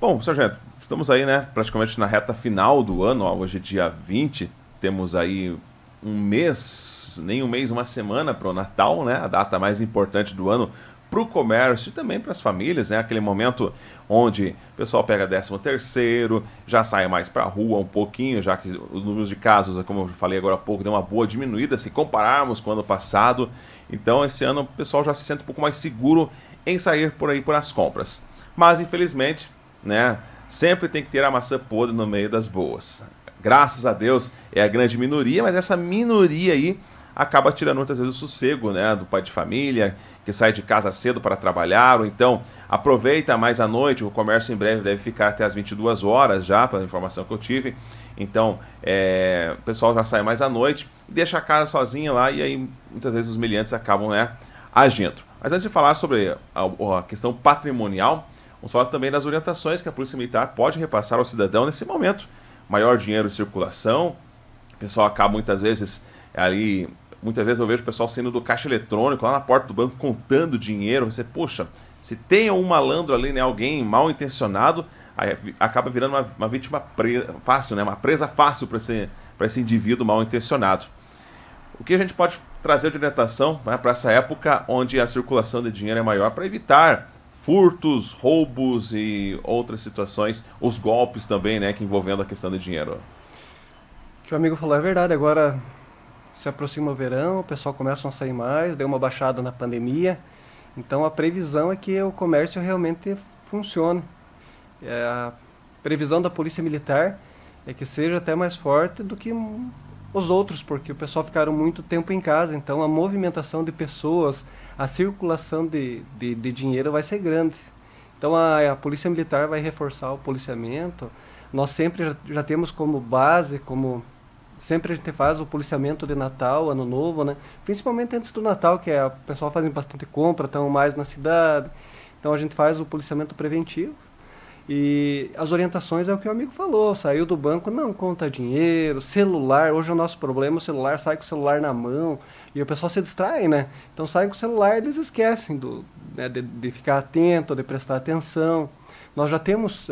Bom, sargento, estamos aí, né, praticamente na reta final do ano, ó, hoje é dia 20, temos aí um mês, nem um mês, uma semana para o Natal, né, a data mais importante do ano para o comércio e também para as famílias, né, aquele momento onde o pessoal pega 13º, já sai mais para a rua um pouquinho, já que os números de casos, como eu falei agora há pouco, deu uma boa diminuída se compararmos com o ano passado, então esse ano o pessoal já se sente um pouco mais seguro em sair por aí por as compras. Mas infelizmente, né? Sempre tem que ter a maçã podre no meio das boas. Graças a Deus é a grande minoria, mas essa minoria aí acaba tirando muitas vezes o sossego, né, do pai de família que sai de casa cedo para trabalhar, ou então aproveita mais à noite. O comércio em breve deve ficar até as 22 horas já, pela informação que eu tive. Então, o pessoal já sai mais à noite, deixa a casa sozinha lá e aí muitas vezes os meliantes acabam, né, agindo. Mas antes de falar sobre a questão patrimonial, vamos falar também das orientações que a Polícia Militar pode repassar ao cidadão nesse momento. Maior dinheiro em circulação, o pessoal acaba muitas vezes ali. Muitas vezes eu vejo o pessoal saindo do caixa eletrônico lá na porta do banco contando dinheiro. Você, poxa, se tem um malandro ali, né, alguém mal intencionado, aí acaba virando uma vítima fácil, né, uma presa fácil para esse indivíduo mal intencionado. O que a gente pode trazer de orientação, né, para essa época onde a circulação de dinheiro é maior, para evitar furtos, roubos e outras situações, os golpes também, né, que envolvendo a questão do dinheiro. O que o amigo falou é verdade. Agora se aproxima o verão, o pessoal começa a sair mais, deu uma baixada na pandemia. Então a previsão é que o comércio realmente funcione. A previsão da Polícia Militar é que seja até mais forte do que os outros, porque o pessoal ficaram muito tempo em casa. Então a movimentação de pessoas, a circulação de dinheiro vai ser grande. Então a Polícia Militar vai reforçar o policiamento. Nós sempre já temos como base, como sempre a gente faz o policiamento de Natal, Ano Novo, né? Principalmente antes do Natal, que o pessoal faz bastante compra, estão mais na cidade. Então a gente faz o policiamento preventivo. E as orientações é o que o amigo falou, saiu do banco, não conta dinheiro, celular, hoje é o nosso problema, o celular sai com o celular na mão, e o pessoal se distrai, né? Então sai com o celular, eles esquecem né, de ficar atento, de prestar atenção. Nós já temos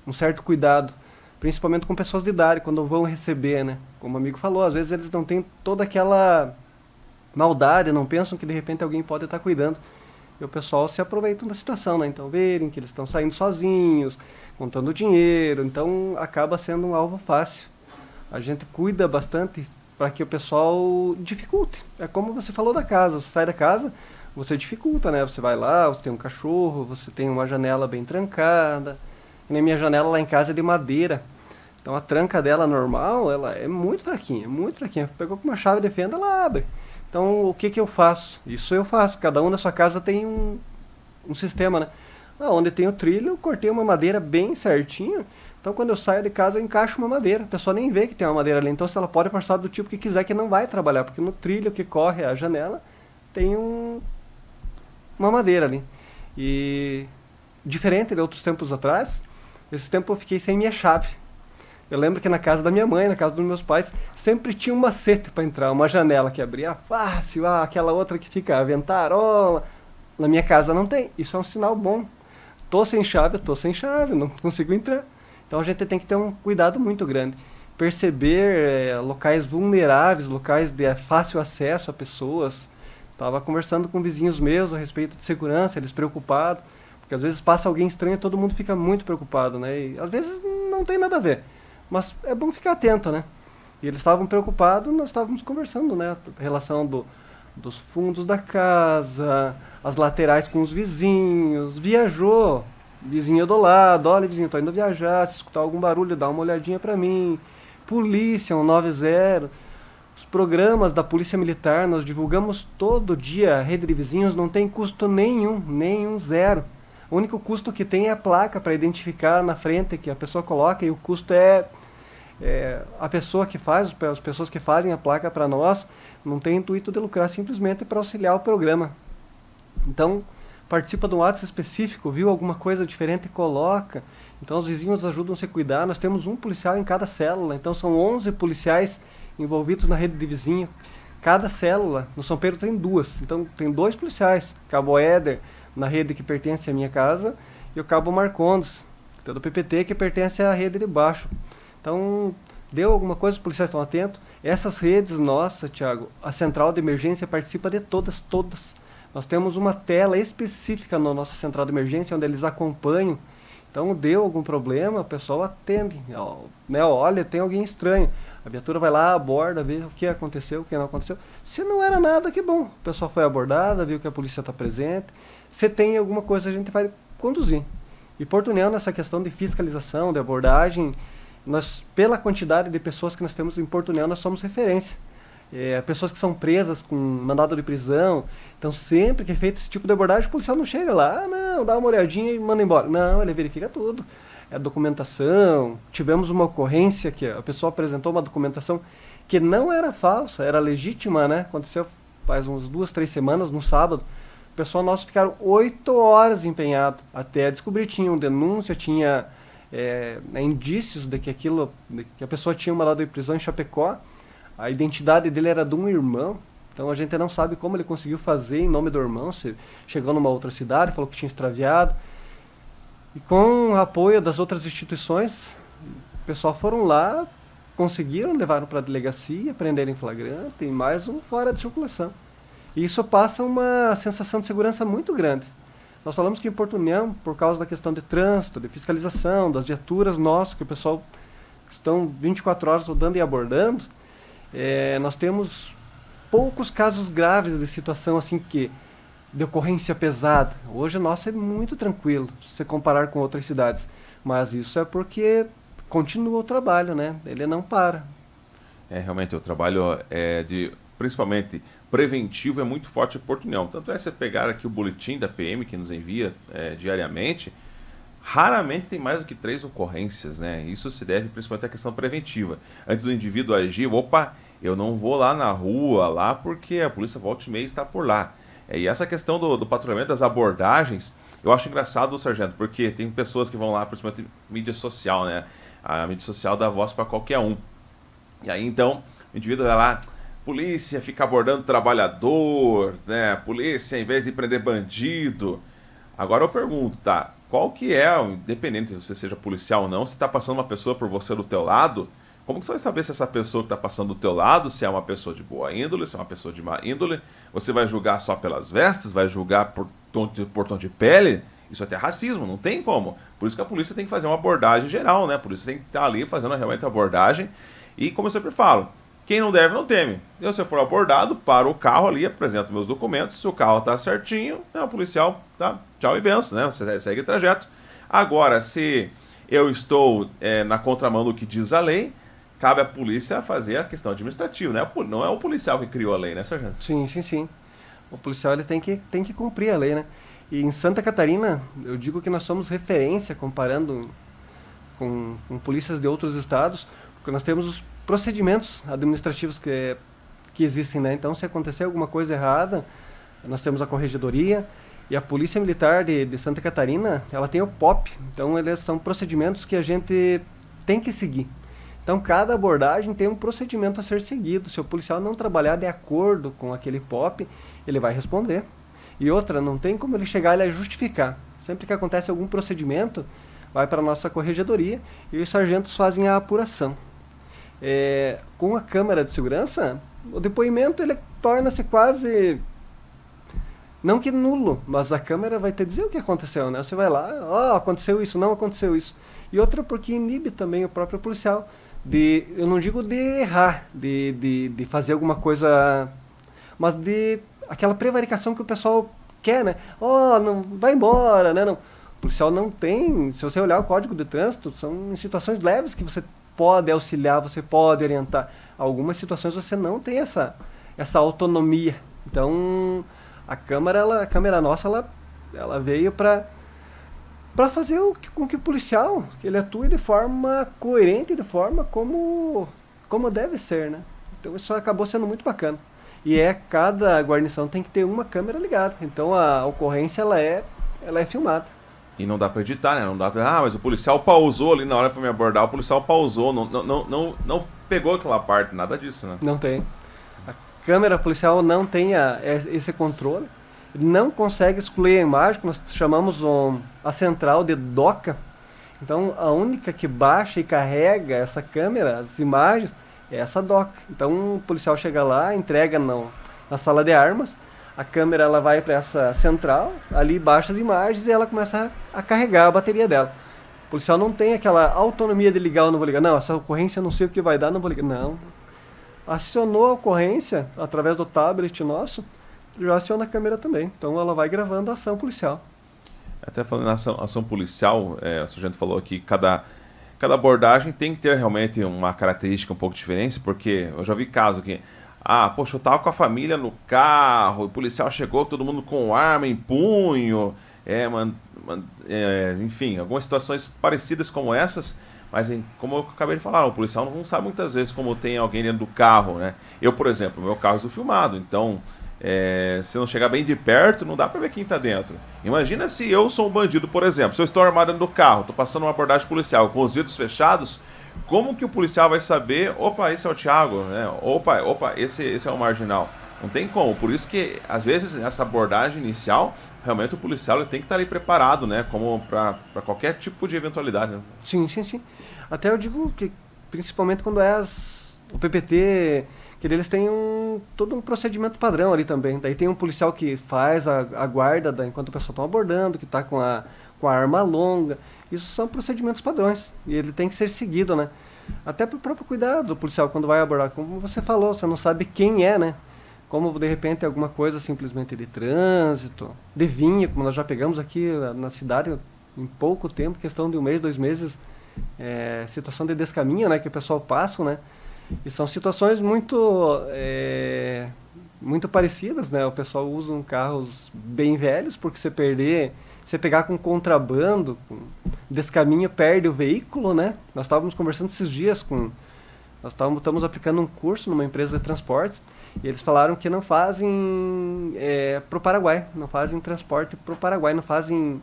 um certo cuidado, principalmente com pessoas de idade, quando vão receber, né? Como o amigo falou, às vezes eles não têm toda aquela maldade, não pensam que de repente alguém pode estar cuidando. E o pessoal se aproveita da situação, né? Então verem que eles estão saindo sozinhos, contando dinheiro, então acaba sendo um alvo fácil. A gente cuida bastante para que o pessoal dificulte. É como você falou da casa, você sai da casa, você dificulta, né? Você vai lá, você tem um cachorro, você tem uma janela bem trancada. E na minha janela lá em casa é de madeira. Então a tranca dela normal, ela é muito fraquinha, muito fraquinha. Pegou com uma chave de fenda, ela abre. Então, o que que eu faço? Isso eu faço. Cada um na sua casa tem um sistema, né? Onde tem o trilho, eu cortei uma madeira bem certinho. Então, quando eu saio de casa, eu encaixo uma madeira. A pessoa nem vê que tem uma madeira ali. Então, se ela pode passar do tipo que quiser, que não vai trabalhar. Porque no trilho que corre a janela, tem uma madeira ali. E, diferente de outros tempos atrás, esse tempo eu fiquei sem minha chave. Eu lembro que na casa da minha mãe, na casa dos meus pais, sempre tinha um macete para entrar, uma janela que abria fácil, aquela outra que fica aventarola. Na minha casa não tem. Isso é um sinal bom. Tô sem chave, não consigo entrar. Então a gente tem que ter um cuidado muito grande. Perceber locais vulneráveis, locais de fácil acesso a pessoas. Estava conversando com vizinhos meus a respeito de segurança, eles preocupados. Porque às vezes passa alguém estranho e todo mundo fica muito preocupado, né? E às vezes não tem nada a ver. Mas é bom ficar atento, né? E eles estavam preocupados, nós estávamos conversando, né? A relação dos fundos da casa, as laterais com os vizinhos. Viajou, vizinho do lado, olha vizinho, tô indo viajar, se escutar algum barulho, dá uma olhadinha pra mim. Polícia, 190. Os programas da Polícia Militar, nós divulgamos todo dia, a rede de vizinhos não tem custo nenhum, zero. O único custo que tem é a placa para identificar na frente que a pessoa coloca, e o custo é a pessoa que faz, as pessoas que fazem a placa para nós, não tem intuito de lucrar, simplesmente para auxiliar o programa. Então, participa de um WhatsApp específico, viu alguma coisa diferente, coloca. Então, os vizinhos ajudam a se cuidar. Nós temos um policial em cada célula, então são 11 policiais envolvidos na rede de vizinho. Cada célula, no São Pedro tem duas, então tem 2 policiais, Cabo Éder, na rede que pertence à minha casa, e o Cabo Marcondes, tem o do PPT que pertence à rede de baixo. Então, deu alguma coisa, os policiais estão atentos. Essas redes, nossa, Thiago, a central de emergência participa de todas, todas. Nós temos uma tela específica na nossa central de emergência, onde eles acompanham. Então, deu algum problema, o pessoal atende. Né, olha, tem alguém estranho. A viatura vai lá, aborda, vê o que aconteceu, o que não aconteceu. Se não era nada, que bom. O pessoal foi abordado, viu que a polícia está presente. Se tem alguma coisa, a gente vai conduzir. E Porto União, nessa questão de fiscalização, de abordagem, nós, pela quantidade de pessoas que nós temos em Porto União, nós somos referência. Pessoas que são presas com mandado de prisão. Então, sempre que é feito esse tipo de abordagem, o policial não chega lá, não, dá uma olhadinha e manda embora. Não, ele verifica tudo. É documentação. Tivemos uma ocorrência que a pessoa apresentou uma documentação que não era falsa, era legítima, né? Aconteceu faz uns 2, 3 semanas, no sábado. O pessoal nosso ficaram 8 horas empenhado até descobrir. Tinha uma denúncia, tinha indícios de que que a pessoa tinha uma mandado de prisão em Chapecó. A identidade dele era de um irmão. Então a gente não sabe como ele conseguiu fazer em nome do irmão. Se chegou numa outra cidade, falou que tinha extraviado. E com o apoio das outras instituições, o pessoal foram lá, conseguiram, levaram para a delegacia, prenderam em flagrante e mais um fora de circulação. E isso passa uma sensação de segurança muito grande. Nós falamos que em Porto União, por causa da questão de trânsito, de fiscalização, das viaturas nossas, que o pessoal estão 24 horas rodando e abordando, nós temos poucos casos graves de situação assim de ocorrência pesada. Hoje o nosso é muito tranquilo, se você comparar com outras cidades. Mas isso é porque continua o trabalho, né? Ele não para. Realmente o trabalho principalmente preventivo é muito forte em Porto União. Tanto é você pegar aqui o boletim da PM que nos envia diariamente, raramente tem mais do que 3 ocorrências, né? Isso se deve principalmente à questão preventiva. Antes do indivíduo agir, eu não vou lá na rua, lá porque a polícia volta e meia está por lá. E essa questão do patrulhamento, das abordagens, eu acho engraçado, sargento, porque tem pessoas que vão lá, principalmente mídia social, né? A mídia social dá voz para qualquer um. E aí, então, o indivíduo vai lá, polícia fica abordando trabalhador, né? Polícia, em vez de prender bandido. Agora eu pergunto, tá? Qual que independente se você seja policial ou não, se está passando uma pessoa por você do teu lado, como que você vai saber se essa pessoa que está passando do teu lado, se é uma pessoa de boa índole, se é uma pessoa de má índole? Você vai julgar só pelas vestes? Vai julgar por tom de pele? Isso é até racismo, não tem como. Por isso que a polícia tem que fazer uma abordagem geral, né? A polícia tem que estar ali fazendo realmente a abordagem. E como eu sempre falo, quem não deve não teme. Se você for abordado, para o carro ali, apresento meus documentos. Se o carro está certinho, o policial tá, tchau e benção, né? Você segue o trajeto. Agora, se eu estou na contramão do que diz a lei, cabe à polícia fazer a questão administrativa, né? Não é o policial que criou a lei, né, sargento? Sim, sim, sim. O policial ele tem que cumprir a lei, né? E em Santa Catarina, eu digo que nós somos referência comparando com polícias de outros estados, porque nós temos os procedimentos administrativos que existem, né? Então, se acontecer alguma coisa errada, nós temos a corregedoria e a Polícia Militar de Santa Catarina, ela tem o POP. Então, eles são procedimentos que a gente tem que seguir. Então, cada abordagem tem um procedimento a ser seguido. Se o policial não trabalhar de acordo com aquele POP, ele vai responder. E outra, não tem como ele chegar e justificar. Sempre que acontece algum procedimento, vai para a nossa corregedoria e os sargentos fazem a apuração. Com a câmera de segurança, o depoimento ele torna-se quase, não que nulo, mas a câmera vai te dizer o que aconteceu, né? Você vai lá, aconteceu isso, não aconteceu isso. E outra porque inibe também o próprio policial. Eu não digo de errar, de fazer alguma coisa, mas de aquela prevaricação que o pessoal quer, né? Não vai embora, né? Não. O policial não tem, se você olhar o Código de Trânsito, são em situações leves que você pode auxiliar, você pode orientar. Algumas situações você não tem essa autonomia. Então, a câmera nossa, ela veio para fazer com que o policial ele atue de forma coerente, de forma como deve ser, né? Então isso acabou sendo muito bacana. E cada guarnição tem que ter uma câmera ligada. Então a ocorrência ela é filmada. E não dá para editar, né? Não dá pra, mas o policial pausou ali na hora para me abordar, o policial pausou, não pegou aquela parte, nada disso, né? Não tem. A câmera policial não tem esse controle. Não consegue excluir a imagem, que nós chamamos a central de DOCA. Então, a única que baixa e carrega essa câmera, as imagens, é essa doca. Então, o policial chega lá, entrega na sala de armas, a câmera ela vai para essa central, ali baixa as imagens e ela começa a carregar a bateria dela. O policial não tem aquela autonomia de ligar ou não vou ligar. Não, essa ocorrência eu não sei o que vai dar, não vou ligar. Não. Acionou a ocorrência através do tablet nosso, já aciona a câmera também. Então, ela vai gravando a ação policial. Até falando na ação policial, o sargento falou que cada abordagem tem que ter realmente uma característica um pouco diferente, porque eu já vi caso que, poxa, eu tava com a família no carro, o policial chegou, todo mundo com arma em punho, enfim, algumas situações parecidas como essas, mas como eu acabei de falar, o policial não sabe muitas vezes como tem alguém dentro do carro, né? Eu, por exemplo, meu carro é filmado, então se não chegar bem de perto, não dá pra ver quem tá dentro. Imagina se eu sou um bandido, por exemplo, se eu estou armado dentro do carro, tô passando uma abordagem policial com os vidros fechados, como que o policial vai saber, opa, esse é o Thiago, né? Opa, esse é o marginal. Não tem como, por isso que às vezes nessa abordagem inicial, realmente o policial ele tem que estar ali preparado, né? Como para qualquer tipo de eventualidade, né? Sim, sim, sim. Até eu digo que, principalmente quando é o PPT, que eles têm todo um procedimento padrão ali também. Daí tem um policial que faz a guarda enquanto o pessoal está abordando, que está com a arma longa. Isso são procedimentos padrões e ele tem que ser seguido, né? Até para o próprio cuidado do policial quando vai abordar. Como você falou, você não sabe quem é, né? Como de repente alguma coisa simplesmente de trânsito, de vinho, como nós já pegamos aqui na cidade em pouco tempo, questão de 1 mês, 2 meses, situação de descaminho, né? Que o pessoal passa, né? E são situações muito parecidas, né? O pessoal usa carros bem velhos, porque você pegar com contrabando, com descaminho, perde o veículo, né? Nós estávamos conversando esses dias nós estamos aplicando um curso numa empresa de transportes, e eles falaram que não fazem para o Paraguai, não fazem transporte para o Paraguai, não fazem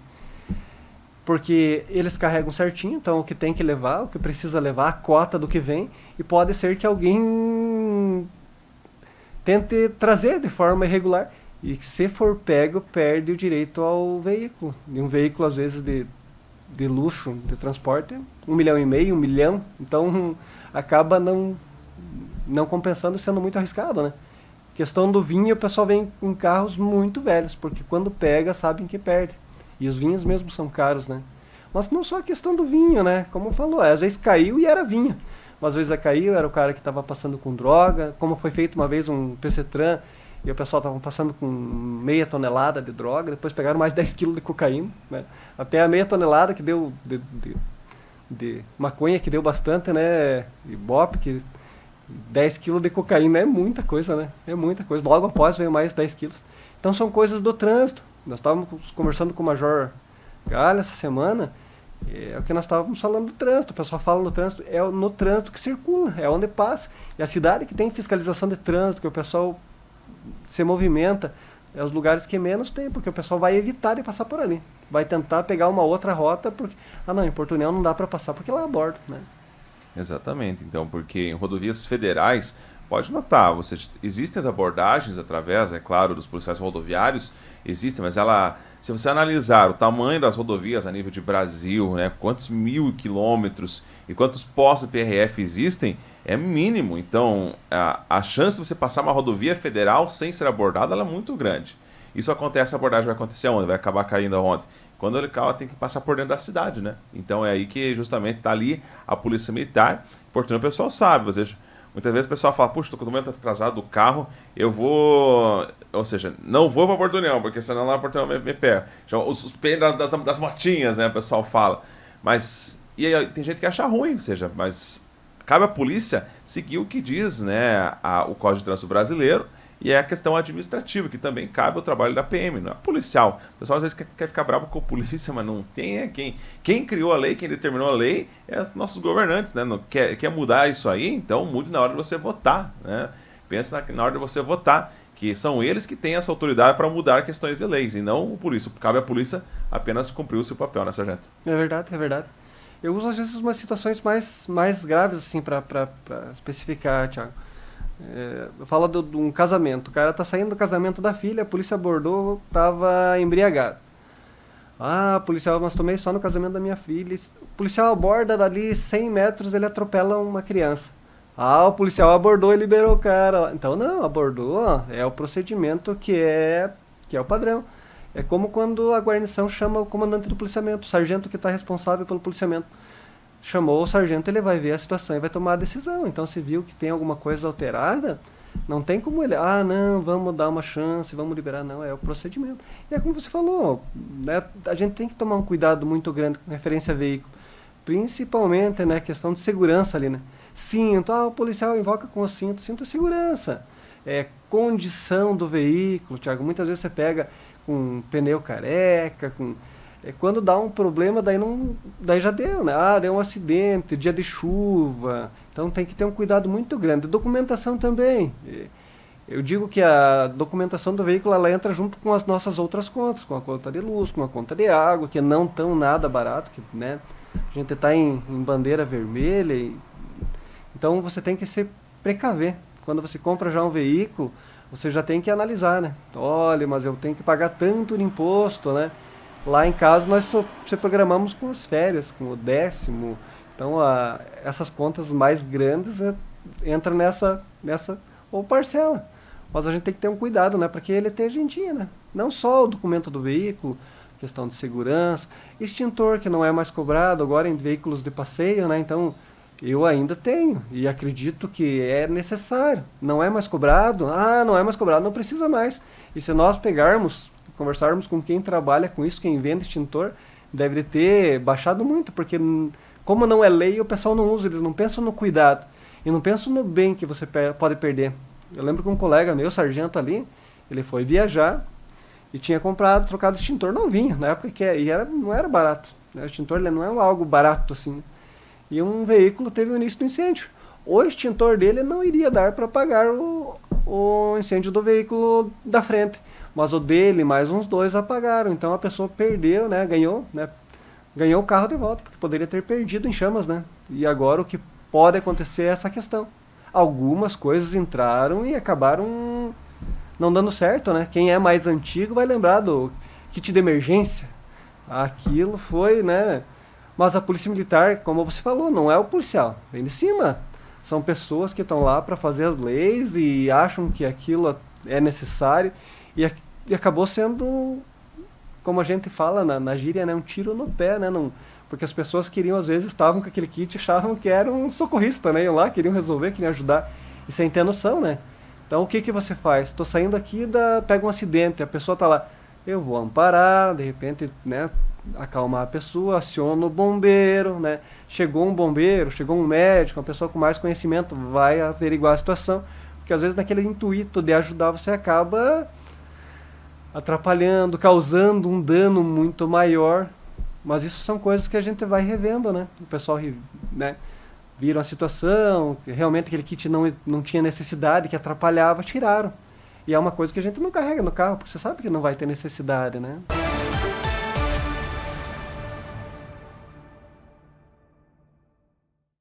porque eles carregam certinho, então o que tem que levar, o que precisa levar, a cota do que vem, e pode ser que alguém tente trazer de forma irregular, e que se for pego, perde o direito ao veículo. E um veículo, às vezes, de luxo, de transporte, 1,5 milhão, 1 milhão, então acaba não compensando, sendo muito arriscado, né? Questão do vinho, o pessoal vem com carros muito velhos, porque quando pega, sabem que perde. E os vinhos mesmo são caros, né? Mas não só a questão do vinho, né? Como falou, às vezes caiu e era vinho. Mas às vezes caiu, era o cara que estava passando com droga. Como foi feito uma vez um PCTran, e o pessoal estava passando com meia tonelada de droga, depois pegaram mais 10 quilos de cocaína, né? Até a meia tonelada que deu de maconha, que deu bastante, né? E bop, que 10 quilos de cocaína é muita coisa, né? É muita coisa. Logo após veio mais 10 quilos. Então são coisas do trânsito. Nós estávamos conversando com o Major Galha essa semana, é o que nós estávamos falando do trânsito. O pessoal fala no trânsito, é no trânsito que circula, é onde passa. E a cidade que tem fiscalização de trânsito, que o pessoal se movimenta, é os lugares que menos tem, porque o pessoal vai evitar de passar por ali. Vai tentar pegar uma outra rota, porque, não, em Porto União não dá para passar, porque lá aborda, né? Exatamente, então, porque em rodovias federais, pode notar, existem as abordagens através, é claro, dos policiais rodoviários, existem, mas se você analisar o tamanho das rodovias a nível de Brasil, né, quantos 1.000 quilômetros e quantos postos de PRF existem, é mínimo. Então, a chance de você passar uma rodovia federal sem ser abordada, ela é muito grande. Isso acontece, a abordagem vai acontecer onde? Vai acabar caindo aonde? Quando ele tem que passar por dentro da cidade, né? Então é aí que justamente está ali a polícia militar. Portanto, o pessoal sabe, muitas vezes o pessoal fala, puxa, estou com o documento atrasado do carro, eu vou... Ou seja, não vou para Porto União, porque senão lá Porto União me pega. Os pés das motinhas, né, o pessoal fala. Mas, e aí tem gente que acha ruim, ou seja, mas cabe à polícia seguir o que diz, né, o Código de Trânsito Brasileiro, e é a questão administrativa, que também cabe ao trabalho da PM, não é policial. O pessoal às vezes quer ficar bravo com a polícia, mas não tem quem criou a lei, quem determinou a lei, é os nossos governantes, né? Não quer mudar isso aí, então mude na hora de você votar, né? Pensa na hora de você votar, que são eles que têm essa autoridade para mudar questões de leis, e não por isso. Cabe à polícia apenas cumprir o seu papel, né, sargento? É verdade, é verdade. Eu uso às vezes umas situações mais graves, assim, para especificar, Thiago. Eu falo de um casamento. O cara tá saindo do casamento da filha, a polícia abordou, tava embriagado. Ah, policial, mas tomei só no casamento da minha filha. O policial aborda dali 100 metros, ele atropela uma criança. Ah, o policial abordou e liberou o cara. Então não, abordou, ó, é o procedimento que é o padrão. É como quando a guarnição chama o comandante do policiamento, o sargento que está responsável pelo policiamento. Chamou o sargento, ele vai ver a situação e vai tomar a decisão. Então se viu que tem alguma coisa alterada, não tem como ele, ah não, vamos dar uma chance, vamos liberar, não, é o procedimento. E é como você falou, né, a gente tem que tomar um cuidado muito grande com referência a veículo, principalmente, né, questão de segurança ali, né. Cinto, o policial invoca com o cinto, cinto é segurança. É condição do veículo, Thiago, muitas vezes você pega com pneu careca, quando dá um problema, daí já deu, né? Ah, deu um acidente, dia de chuva. Então tem que ter um cuidado muito grande. Documentação também. Eu digo que a documentação do veículo ela entra junto com as nossas outras contas, com a conta de luz, com a conta de água, que não tão nada barato, que, né? A gente está em bandeira vermelha. Então você tem que se precaver. Quando você compra já um veículo, você já tem que analisar, né? Olha, mas eu tenho que pagar tanto de imposto, né? Lá em casa nós se programamos com as férias, com o 10º. Então essas contas mais grandes entram nessa ou parcela. Mas a gente tem que ter um cuidado, né? Para que ele esteja em dia, né? Não só o documento do veículo, questão de segurança, extintor que não é mais cobrado agora em veículos de passeio, né? Então eu ainda tenho e acredito que é necessário. Não é mais cobrado? Ah, não é mais cobrado, não precisa mais. E se nós conversarmos com quem trabalha com isso, quem vende extintor, deve ter baixado muito, porque como não é lei, o pessoal não usa, eles não pensam no cuidado e não pensam no bem que você pode perder. Eu lembro que um colega meu, sargento ali, ele foi viajar e tinha trocado extintor novinho, na época não era barato. Né? O extintor ele não é algo barato assim. E um veículo teve o início do incêndio. O extintor dele não iria dar para apagar o incêndio do veículo da frente. Mas o dele, mais uns 2 apagaram. Então a pessoa perdeu, né? Ganhou o carro de volta, porque poderia ter perdido em chamas, né? E agora o que pode acontecer é essa questão. Algumas coisas entraram e acabaram não dando certo, né? Quem é mais antigo vai lembrar do kit de emergência. Aquilo foi, né? Mas a polícia militar, como você falou, não é o policial. Vem de cima. São pessoas que estão lá para fazer as leis e acham que aquilo é necessário. E acabou sendo, como a gente fala na gíria, né, um tiro no pé, né? Não, porque as pessoas queriam, às vezes, estavam com aquele kit e achavam que era um socorrista, né? Iam lá, queriam resolver, queriam ajudar. E sem ter noção, né? Então o que você faz? Estou saindo aqui, pega um acidente, a pessoa está lá. Eu vou amparar, de repente, né? Acalmar a pessoa, aciona o bombeiro, né? Chegou um bombeiro, chegou um médico, uma pessoa com mais conhecimento vai averiguar a situação, porque às vezes naquele intuito de ajudar você acaba atrapalhando, causando um dano muito maior, mas isso são coisas que a gente vai revendo, né? O pessoal, né, viram a situação, realmente aquele kit não tinha necessidade, que atrapalhava, tiraram. E é uma coisa que a gente não carrega no carro, porque você sabe que não vai ter necessidade, né?